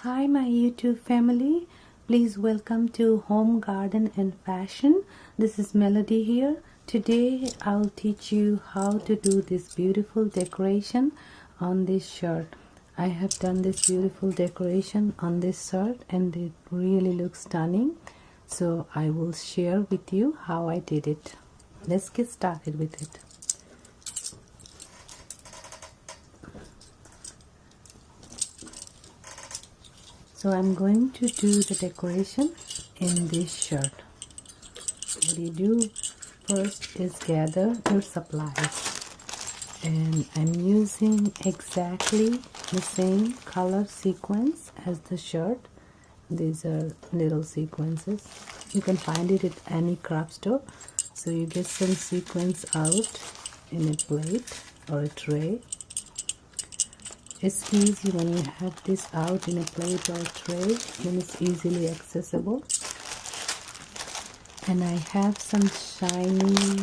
Hi my YouTube family, please welcome to Home, Garden and Fashion. This is Melody here. Today I'll teach you how to do this beautiful decoration on this shirt. I have done this beautiful decoration on this shirt and it really looks stunning. So I will share with you how I did it. Let's get started with it. So I'm going to do the decoration in this shirt. What you do first is gather your supplies, and I'm using exactly the same color sequence as the shirt. These are little sequences. You can find it at any craft store. So you get some sequence out in a plate or a tray. It's easy when you have this out in a plate or tray, then it's easily accessible. And I have some shiny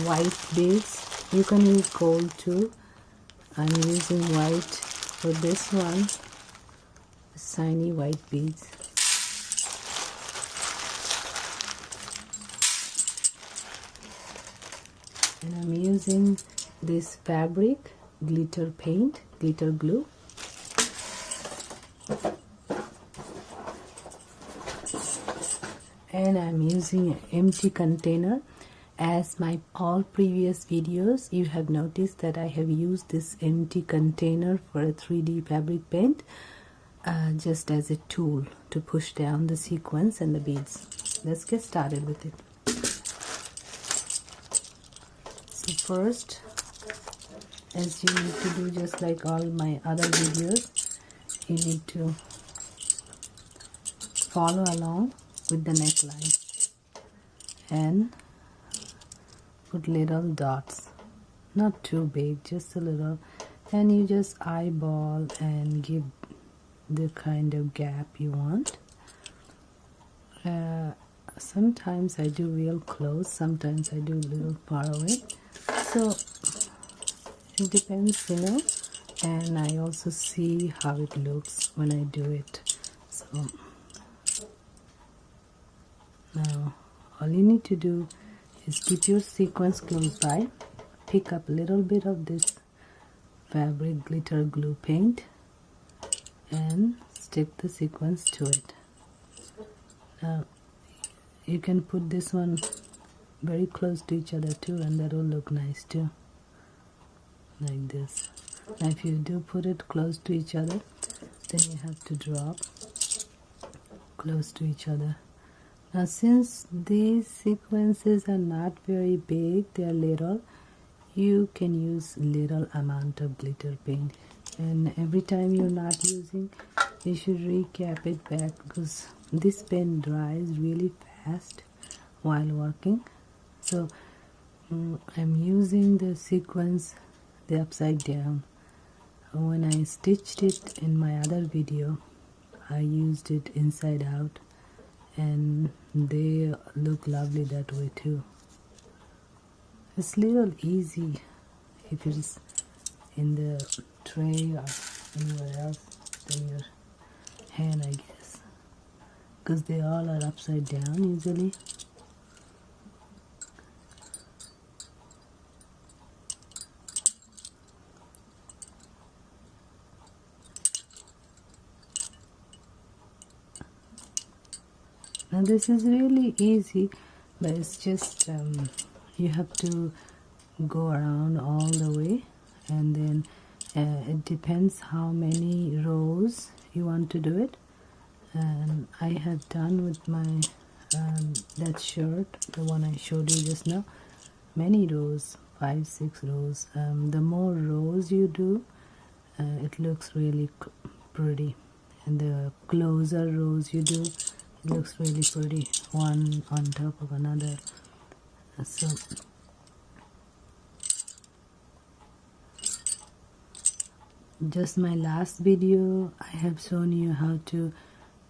white beads. You can use gold too. I'm using white for this one. Shiny white beads. And I'm using this fabric glitter paint, glitter glue. And I'm using an empty container. As my all previous videos, you have noticed that I have used this empty container for a 3D fabric paint just as a tool to push down the sequins and the beads. Let's get started with it. So first, as you need to do just like all my other videos, you need to follow along with the neckline and put little dots, not too big, just a little, and you just eyeball and give the kind of gap you want. Sometimes I do real close, sometimes I do a little far away, so it depends, you know, and I also see how it looks when I do it. So now all you need to do is keep your sequence close by, pick up a little bit of this fabric glitter glue paint and stick the sequence to it. Now you can put this one very close to each other too, and that will look nice too, like this. Now if you do put it close to each other, then you have to drop close to each other. Now since these sequences are not very big, they are little, you can use little amount of glitter paint, and every time you're not using, you should recap it back, because this paint dries really fast while working. So I'm using the sequence the upside down. When I stitched it in my other video, I used it inside out, and they look lovely that way too. It's little easy if it's in the tray or anywhere else than your hand, I guess, because they all are upside down usually. Now this is really easy, but it's just you have to go around all the way, and then it depends how many rows you want to do it. And I have done with my that shirt, the one I showed you just now, many rows, 5-6 rows. The more rows you do, it looks really pretty, and the closer rows you do, it looks really pretty, one on top of another. So just my last video, I have shown you how to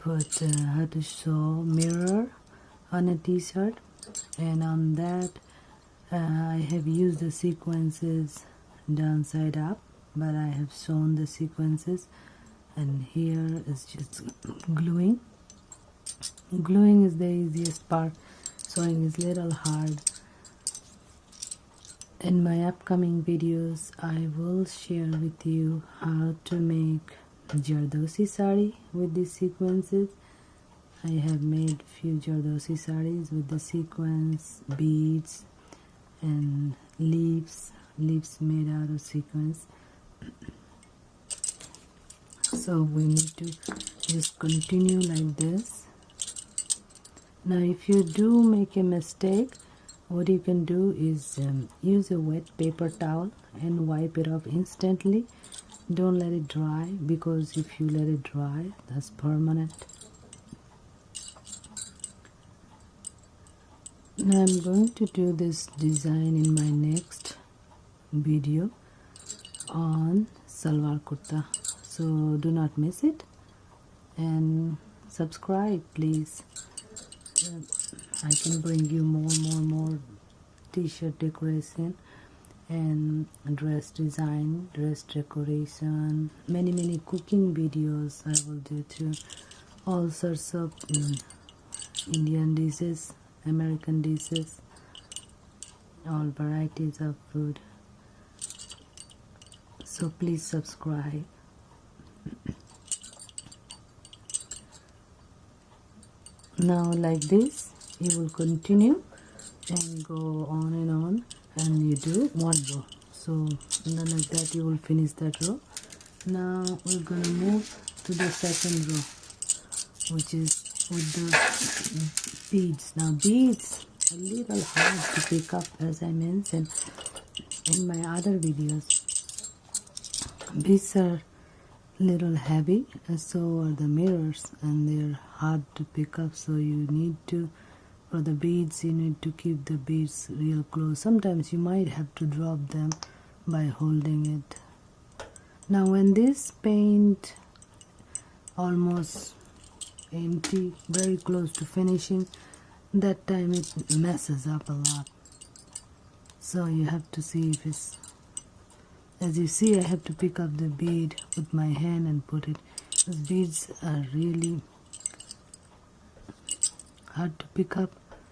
put how to sew mirror on a t-shirt, and on that I have used the sequences downside up, but I have sewn the sequences and here is just gluing. Gluing is the easiest part, sewing is little hard. In my upcoming videos I will share with you how to make Jardosi sari with these sequences. I have made few Jardosi saris with the sequence, beads and leaves made out of sequence. So we need to just continue like this. Now if you do make a mistake, what you can do is use a wet paper towel and wipe it off instantly. Don't let it dry, because if you let it dry, that's permanent. Now I'm going to do this design in my next video on salwar kurta, so do not miss it and subscribe please. I can bring you more t-shirt decoration and dress design, dress decoration, many cooking videos I will do too. All sorts of Indian dishes, American dishes, all varieties of food. So please subscribe. Now like this you will continue and go on and you do one row. So then like that you will finish that row. Now we're gonna move to the second row, which is with the beads. Now beads are a little hard to pick up, as I mentioned in my other videos. Beads are little heavy, and so are the mirrors, and they're hard to pick up. So you need to, for the beads, you need to keep the beads real close. Sometimes you might have to drop them by holding it. Now when this paint almost empty, very close to finishing, that time it messes up a lot. So you have to see if it's, as you see, I have to pick up the bead with my hand and put it. These beads are really hard to pick up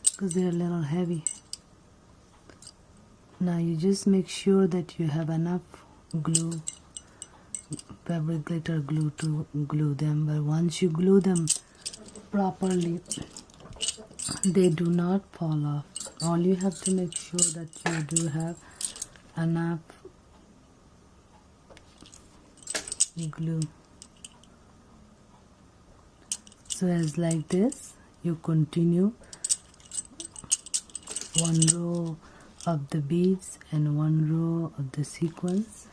because they're a little heavy. Now you just make sure that you have enough glue, fabric glitter glue, to glue them. But once you glue them properly, they do not fall off. All you have to make sure that you do have enough glue. So as like this you continue one row of the beads and one row of the sequins.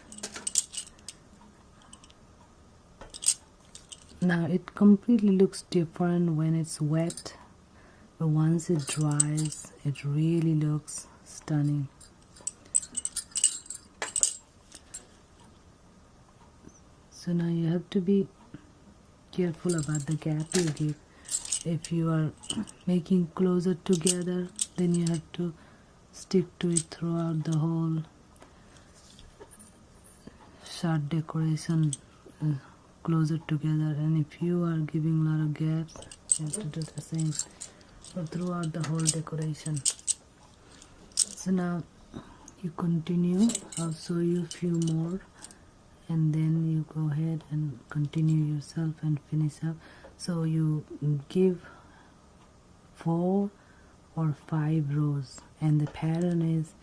Now it completely looks different when it's wet, but once it dries it really looks stunning. So now you have to be careful about the gap you give. If you are making closer together, then you have to stick to it throughout the whole shirt decoration, closer together. And if you are giving a lot of gaps, you have to do the same throughout the whole decoration. So now you continue. I'll show you a few more, and then you go ahead and continue yourself and finish up. So you give 4 or 5 rows, and the pattern is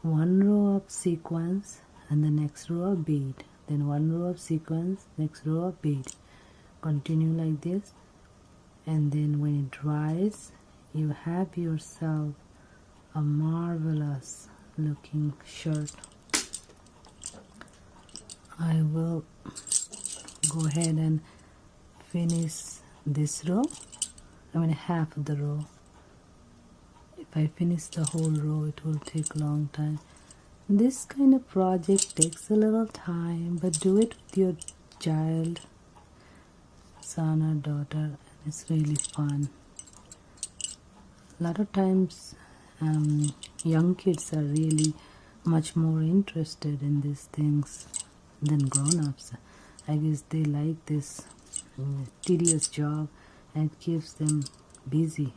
one row of sequins and the next row of bead, then one row of sequins, next row of bead. Continue like this, and then when it dries you have yourself a marvelous looking shirt. I will go ahead and finish this row, half of the row. If I finish the whole row it will take a long time. This kind of project takes a little time, but do it with your child, son or daughter, and it's really fun. A lot of times young kids are really much more interested in these things than grown-ups. I guess they like this tedious job, and it keeps them busy,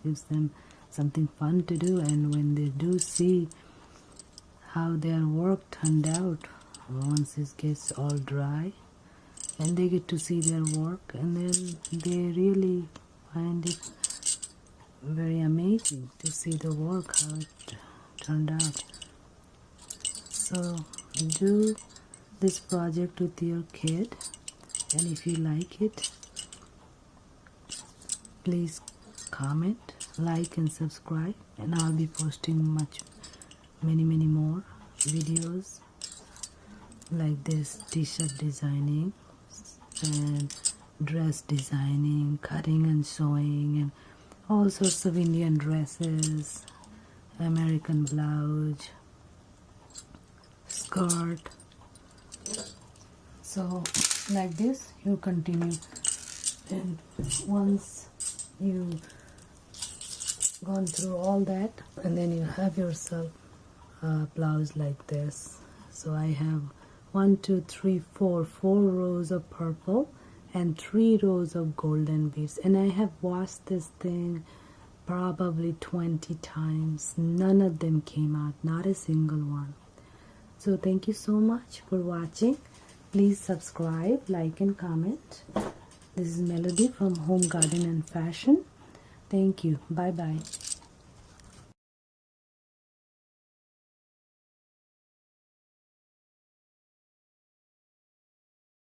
gives them something fun to do. And when they do see how their work turned out once it gets all dry, and they get to see their work, and then they really find it very amazing to see the work, how it turned out. So do this project with your kid, and if you like it, please comment, like and subscribe, and I'll be posting many more videos like this: t-shirt designing and dress designing, cutting and sewing, and all sorts of Indian dresses, American blouse, skirt. So like this you continue, and once you gone through all that, and then you have yourself a blouse like this. So I have 4 rows of purple and 3 rows of golden beads, and I have washed this thing probably 20 times. None of them came out, not a single one. So thank you so much for watching. Please subscribe, like and comment. This is Melody from Home Garden and Fashion. Thank you. Bye bye.